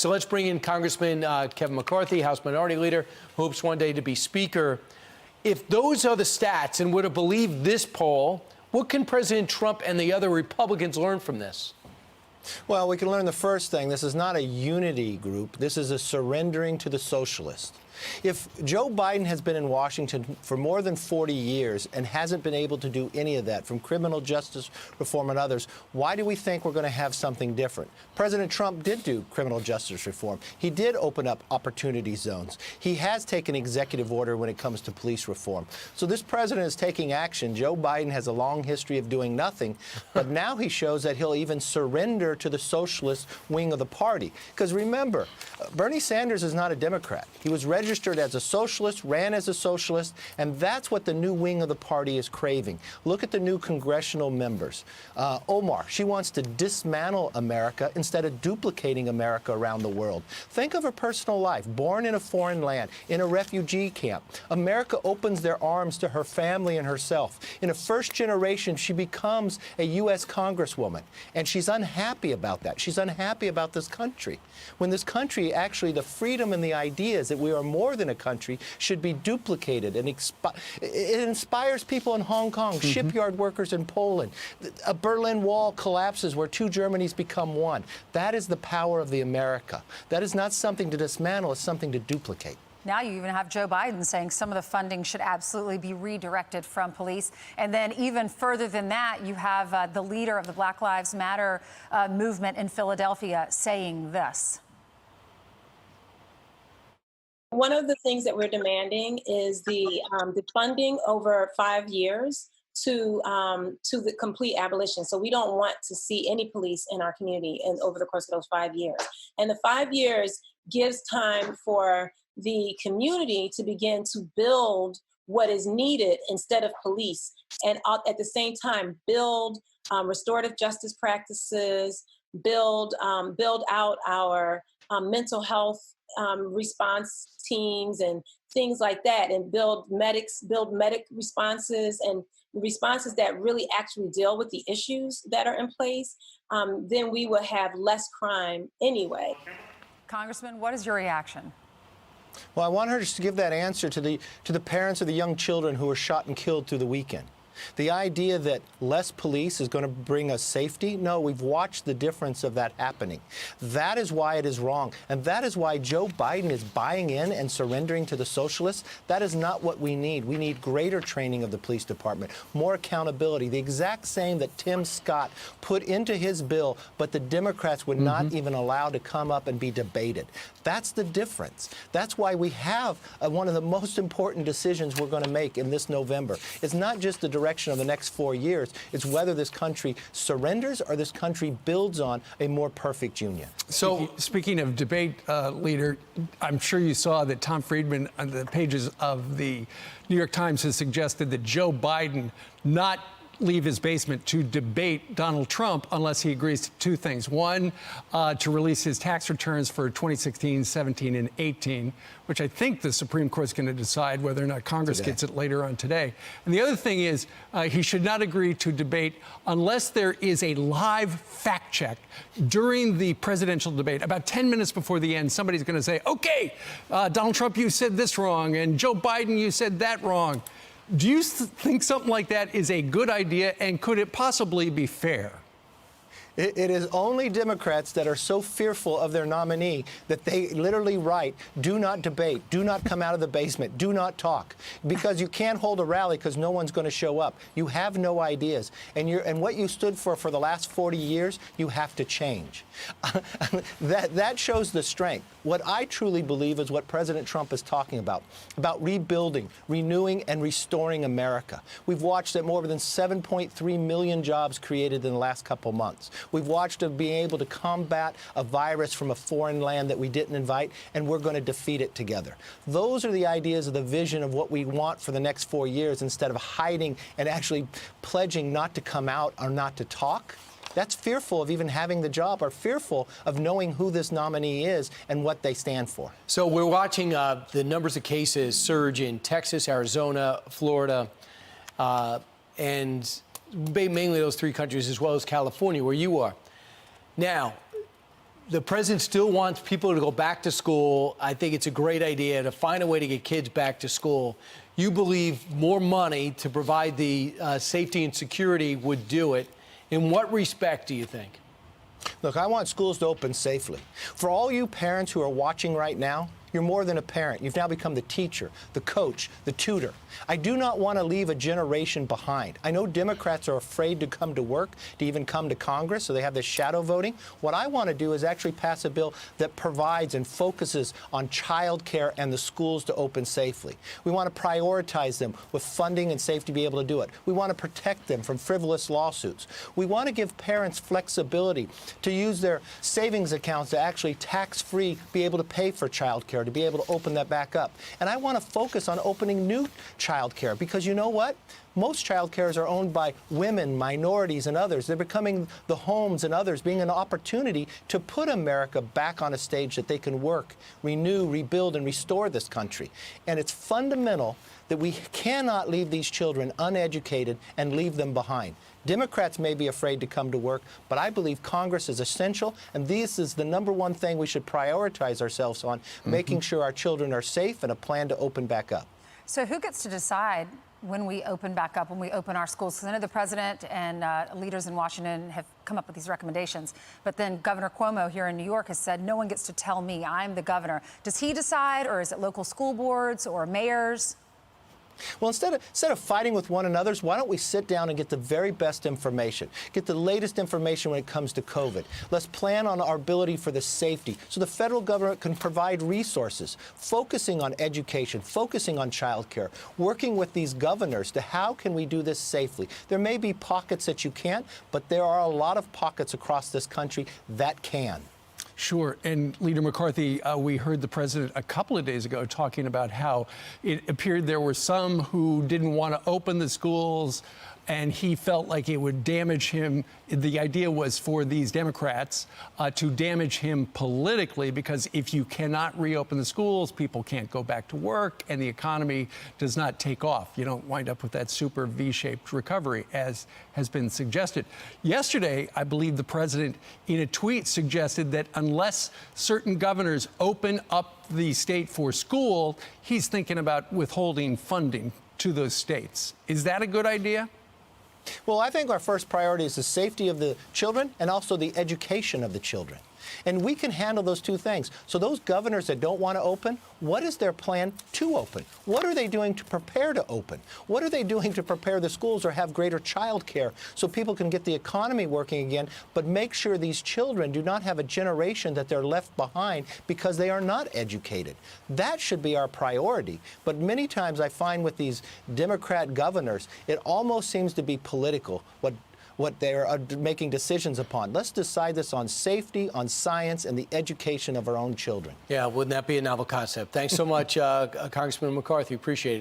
So let's bring in Congressman Kevin McCarthy, House Minority Leader, who hopes one day to be Speaker. If those are the stats, and we're to believe this poll, what can President Trump and the other Republicans learn from this? Well, we can learn the first thing. This is not a unity group. This is a surrendering to the socialists. If Joe Biden has been in Washington for more than 40 years and hasn't been able to do any of that, from criminal justice reform and others, why do we think we're going to have something different? President Trump did do criminal justice reform. He did open up opportunity zones. He has taken executive order when it comes to police reform. So this president is taking action. Joe Biden has a long history of doing nothing, but now he shows that he'll even surrender to the socialist wing of the party. Because remember, Bernie Sanders is not a Democrat. He was registered as a socialist, ran as a socialist, and that's what the new wing of the party is craving. Look at the new congressional members. Omar, she wants to dismantle America instead of duplicating America around the world. Think of her personal life, born in a foreign land, in a refugee camp. America opens their arms to her family and herself. In a first generation, she becomes a U.S. Congresswoman, and she's unhappy about that. She's unhappy about this country. When this country, actually, the freedom and the ideas that we are more than a country should be duplicated. And it inspires people in Hong Kong, shipyard workers in Poland. A Berlin Wall collapses where two Germanys become one. That is the power of the America. That is not something to dismantle, it's something to duplicate. Now you even have Joe Biden saying some of the funding should absolutely be redirected from police. And then even further than that, you have the leader of the Black Lives Matter movement in Philadelphia saying this. One of the things that we're demanding is the funding over 5 years to the complete abolition. So we don't want to see any police in our community over the course of those 5 years. And the 5 years gives time for the community to begin to build what is needed instead of police, and at the same time build restorative justice practices, build out our mental health response teams and things like that, and build medic responses and responses that really actually deal with the issues that are in place, then we will have less crime anyway. Congressman, what is your reaction? Well, I want her to give that answer to the parents of the young children who were shot and killed through the weekend. The idea that less police is going to bring us safety, no, we've watched the difference of that happening. That is why it is wrong. And that is why Joe Biden is buying in and surrendering to the socialists. That is not what we need. We need greater training of the police department, more accountability, the exact same that Tim Scott put into his bill, but the Democrats would not even allow to come up and be debated. That's the difference. That's why we have one of the most important decisions we're going to make in this November. It's not just the direction of the next 4 years. It's whether this country surrenders or this country builds on a more perfect union. So, speaking of debate, leader, I'm sure you saw that Tom Friedman on the pages of the New York Times has suggested that Joe Biden not leave his basement to debate Donald Trump unless he agrees to two things. One, to release his tax returns for 2016, 17, and 18, which I think the Supreme Court is going to decide whether or not Congress gets it later on today. And the other thing is he should not agree to debate unless there is a live fact check during the presidential debate. About 10 minutes before the end, somebody's going to say, okay, Donald Trump, you said this wrong, and Joe Biden, you said that wrong. Do you think something like that is a good idea, and could it possibly be fair? It is only Democrats that are so fearful of their nominee that they literally write, do not debate, do not come out of the basement, do not talk, because you can't hold a rally because no one's going to show up. You have no ideas. And what you stood for the last 40 years, you have to change. That shows the strength. What I truly believe is what President Trump is talking about rebuilding, renewing, and restoring America. We've watched that more than 7.3 million jobs created in the last couple months. We've watched them being able to combat a virus from a foreign land that we didn't invite, and we're going to defeat it together. Those are the ideas of the vision of what we want for the next 4 years, instead of hiding and actually pledging not to come out or not to talk. That's fearful of even having the job, or fearful of knowing who this nominee is and what they stand for. So we're watching the numbers of cases surge in Texas, Arizona, Florida, and mainly those three countries, as well as California, where you are. Now, The president still wants people to go back to school. I think it's a great idea to find a way to get kids back to school. You believe more money to provide the safety and security would do it. In what respect do you think? Look, I want schools to open safely. For all you parents who are watching right now, you're more than a parent. You've now become the teacher, the coach, the tutor. I do not want to leave a generation behind. I know Democrats are afraid to come to work, to even come to Congress, so they have this shadow voting. What I want to do is actually pass a bill that provides and focuses on child care and the schools to open safely. We want to prioritize them with funding and safety to be able to do it. We want to protect them from frivolous lawsuits. We want to give parents flexibility to use their savings accounts to actually tax-free be able to pay for child care, to be able to open that back up. And I want to focus on opening new child care, because you know what? Most child cares are owned by women, minorities, and others. They're becoming the homes and others being an opportunity to put America back on a stage that they can work, renew, rebuild, and restore this country. And it's fundamental that we cannot leave these children uneducated and leave them behind. Democrats may be afraid to come to work, but I believe Congress is essential, and this is the #1 thing we should prioritize ourselves on, making sure our children are safe and a plan to open back up. So who gets to decide when we open back up, when we open our schools? Because I know the president and leaders in Washington have come up with these recommendations, but then Governor Cuomo here in New York has said, no one gets to tell me, I'm the governor. Does he decide, or is it local school boards or mayors? Well, instead of fighting with one another, why don't we sit down and get the very best information, get the latest information when it comes to COVID. Let's plan on our ability for the safety so the federal government can provide resources, focusing on education, focusing on child care, working with these governors to how can we do this safely. There may be pockets that you can't, but there are a lot of pockets across this country that can. Sure. And Leader McCarthy, we heard the president a couple of days ago talking about how it appeared there were some who didn't want to open the schools, and he felt like it would damage him. The idea was for these Democrats to damage him politically, because if you cannot reopen the schools, people can't go back to work, and the economy does not take off. You don't wind up with that super V-shaped recovery, as has been suggested. Yesterday, I believe the president, in a tweet, suggested that unless certain governors open up the state for school, he's thinking about withholding funding to those states. Is that a good idea? Well, I think our first priority is the safety of the children and also the education of the children. And we can handle those two things. So those governors that don't want to open, what is their plan to open? What are they doing to prepare to open? What are they doing to prepare the schools or have greater child care so people can get the economy working again, but make sure these children do not have a generation that they're left behind because they are not educated? That should be our priority. But many times I find with these Democrat governors, it almost seems to be political, what they're making decisions upon. Let's decide this on safety, on science, and the education of our own children. Yeah, wouldn't that be a novel concept? Thanks so much, Congressman McCarthy. Appreciate it.